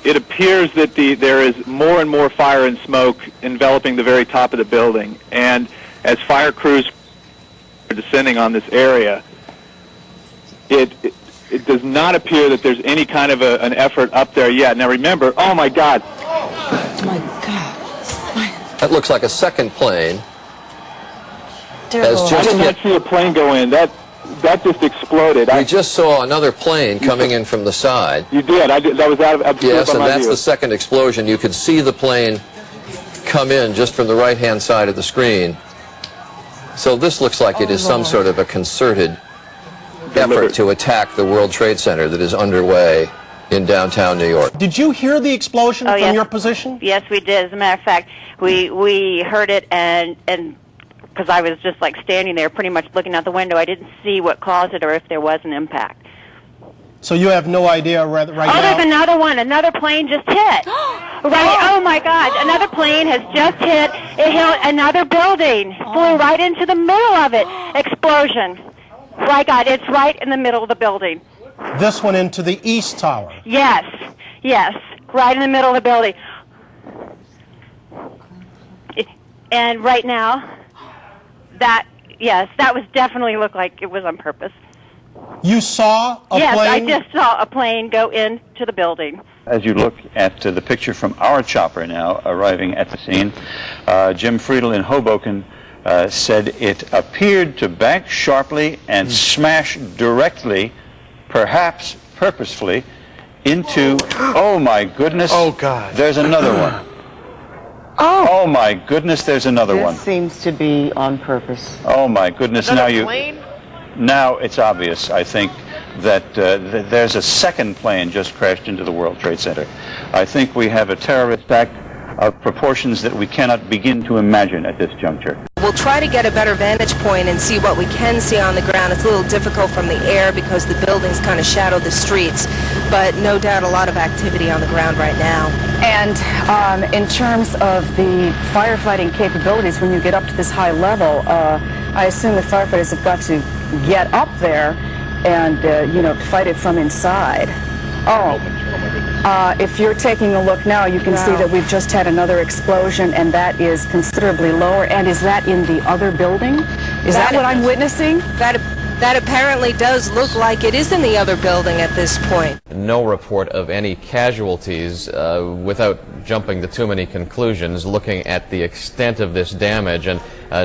It appears that there is more and more fire and smoke enveloping the very top of the building, and as fire crews are descending on this area, it does not appear that there's any kind of an effort up there yet. Now remember, oh my God. Oh my God. That looks like a second plane. I did not see a plane go in. That just exploded. We just saw another plane coming in from the side. You did. That was out of yes, and that's the second explosion. You could see the plane come in just from the right-hand side of the screen. So this looks like it is some sort of a concerted effort to attack the World Trade Center that is underway in downtown New York. Did you hear the explosion from your position? Yes, we did. As a matter of fact, we heard it, and because I was just like standing there pretty much looking out the window, I didn't see what caused it or if there was an impact. So you have no idea right now? There's another one. Another plane just hit. Oh my God. Another plane has just hit. It hit another building. Flew right into the middle of it. Explosion. My God, it's right in the middle of the building. This one into the East Tower? Yes. Yes. Right in the middle of the building. And right now, that was definitely looked like it was on purpose. You saw a plane? Yes, I just saw a plane go into the building. As you look at the picture from our chopper now arriving at the scene, Jim Friedel in Hoboken said it appeared to bank sharply and smash directly, perhaps purposefully, into, oh my goodness, oh God, there's another one. Oh my goodness, there's another one. This seems to be on purpose. Oh my goodness, now it's obvious, I think, that there's a second plane just crashed into the World Trade Center. I think we have a terrorist act of proportions that we cannot begin to imagine at this juncture. We'll try to get a better vantage point and see what we can see on the ground. It's a little difficult from the air because the buildings kind of shadow the streets, but no doubt a lot of activity on the ground right now. And in terms of the firefighting capabilities, when you get up to this high level, I assume the firefighters have got to get up there and, fight it from inside. If you're taking a look now, you can see that we've just had another explosion, and that is considerably lower. And is that in the other building? Is that what I'm witnessing? That apparently does look like it is in the other building at this point. No report of any casualties. Without jumping to too many conclusions, looking at the extent of this damage and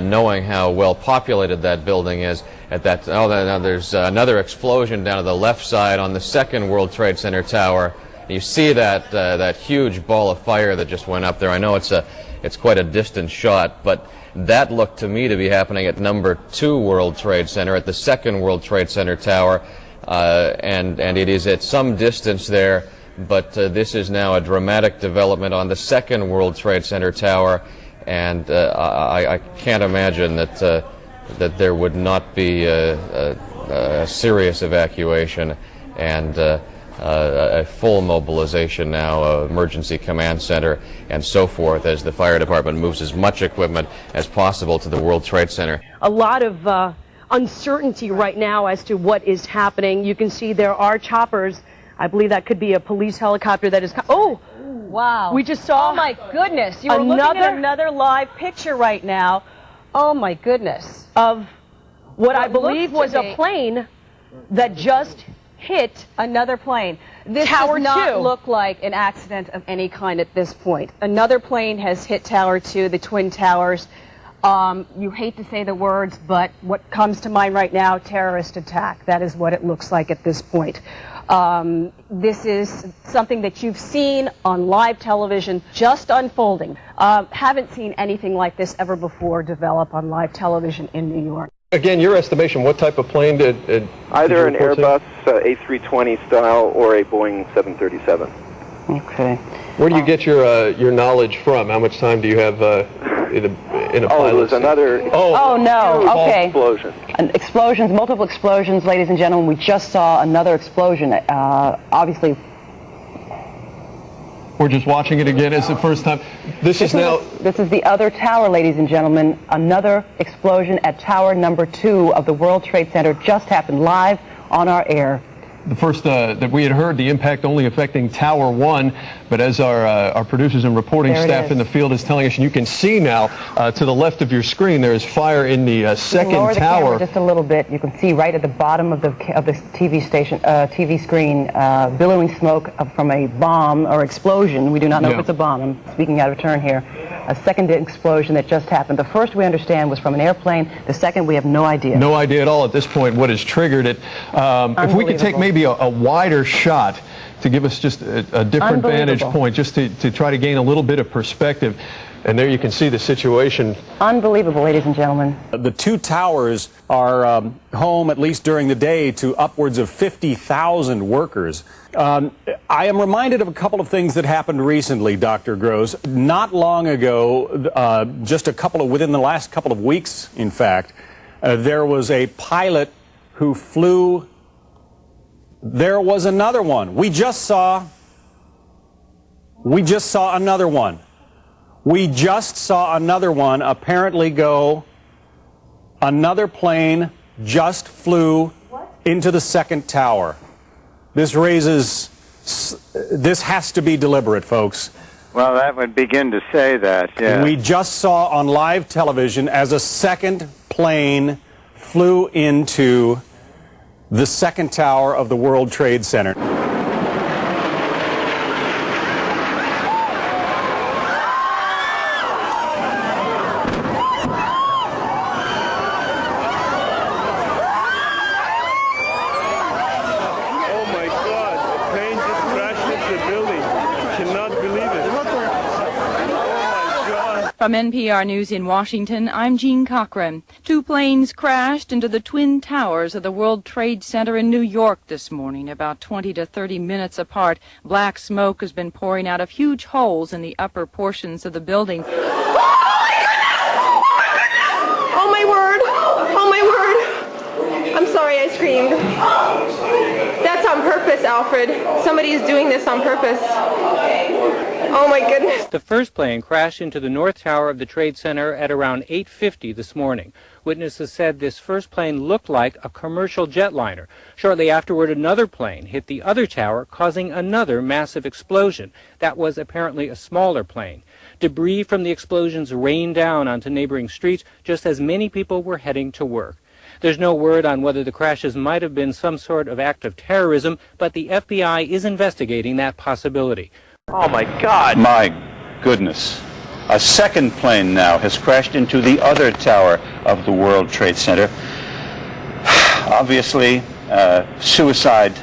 knowing how well populated that building is, now there's another explosion down to the left side on the second World Trade Center tower. You see that huge ball of fire that just went up there. I know it's quite a distant shot, but that looked to me to be happening at number 2 World Trade Center, at the second World Trade Center tower, and it is at some distance there, but this is now a dramatic development on the second World Trade Center tower, and I can't imagine that there would not be a serious evacuation and a full mobilization now, emergency command center and so forth, as the fire department moves as much equipment as possible to the World Trade Center. A lot of uncertainty right now as to what is happening. You can see there are choppers. I believe that could be a police helicopter that is... Oh! Wow. We just saw... Oh my goodness. You're looking at another live picture right now. Oh my goodness. Of what I believe was a plane that just hit another plane. This Tower does not 2. Look like an accident of any kind at this point. Another plane has hit Tower 2, the Twin Towers. You hate to say the words, but what comes to mind right now, terrorist attack. That is what it looks like at this point. This is something that you've seen on live television just unfolding. Haven't seen anything like this ever before develop on live television in New York. Again, your estimation, what type of plane did either an Airbus A320 style or a Boeing 737. Okay. Where do you get your knowledge from? How much time do you have in a pilot? Oh, it was another... Oh no, okay. Explosion. Explosions, multiple explosions, ladies and gentlemen. We just saw another explosion. Obviously... We're just watching it again. It's the first time. This is the other tower, ladies and gentlemen. Another explosion at tower number 2 of the World Trade Center just happened live on our air. that we had heard the impact only affecting Tower 1, but as our producers and reporting staff in the field is telling us, and you can see now to the left of your screen, there is fire in the second lower the tower. camera just a little bit. You can see right at the bottom of the TV screen, billowing smoke from a bomb or explosion. We do not know if it's a bomb. I'm speaking out of turn here. A second explosion that just happened. The first we understand was from an airplane. The second we have no idea. No idea at all at this point what has triggered it. If we could take maybe a wider shot to give us just a different vantage point, just to try to gain a little bit of perspective. And there you can see the situation. Unbelievable, ladies and gentlemen. The two towers are home, at least during the day, to upwards of 50,000 workers. I am reminded of a couple of things that happened recently, Dr. Gross. Not long ago, within the last couple of weeks, in fact, there was a pilot who flew. There was another one. We just saw another one. We just saw another one apparently go. Another plane just flew into the second tower. This has to be deliberate, folks. Well, that would begin to say that, yeah. We just saw on live television as a second plane flew into the second tower of the World Trade Center. From NPR News in Washington, I'm Jean Cochran. Two planes crashed into the twin towers of the World Trade Center in New York this morning, about 20 to 30 minutes apart. Black smoke has been pouring out of huge holes in the upper portions of the building. Oh my word! Oh my word! I'm sorry I screamed. That's on purpose, Alfred. Somebody is doing this on purpose. Oh my goodness. The first plane crashed into the north tower of the Trade Center at around 8:50 this morning. Witnesses said this first plane looked like a commercial jetliner. Shortly afterward, another plane hit the other tower, causing another massive explosion. That was apparently a smaller plane. Debris from the explosions rained down onto neighboring streets just as many people were heading to work. There's no word on whether the crashes might have been some sort of act of terrorism, but the FBI is investigating that possibility. Oh, my God. My goodness. A second plane now has crashed into the other tower of the World Trade Center. Obviously, suicide,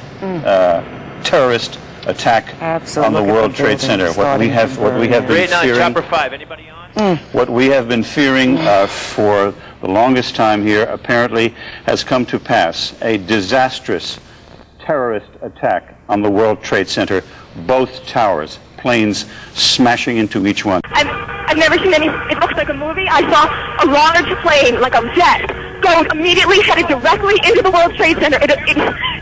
terrorist attack on the World Trade Center. What we have been fearing. Chopper 5. Anybody on? What we have been fearing for the longest time here apparently has come to pass. A disastrous terrorist attack on the World Trade Center. Both towers, planes smashing into each one. I've never seen any. It looks like a movie. I saw a large plane, like a jet, go immediately headed directly into the World Trade Center. It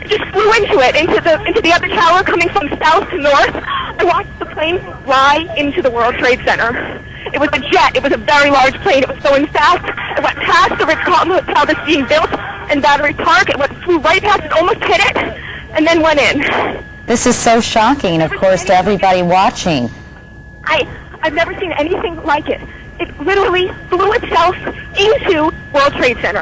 just flew into the other tower, coming from south to north. I watched the plane fly into the World Trade Center. It was a jet. It was a very large plane. It was going fast. It went past the Ritz-Carlton Hotel that's being built in Battery Park. It flew right past it, almost hit it, and then went in. This is so shocking, of course, to everybody watching. I've never seen anything like it. It literally flew itself into World Trade Center.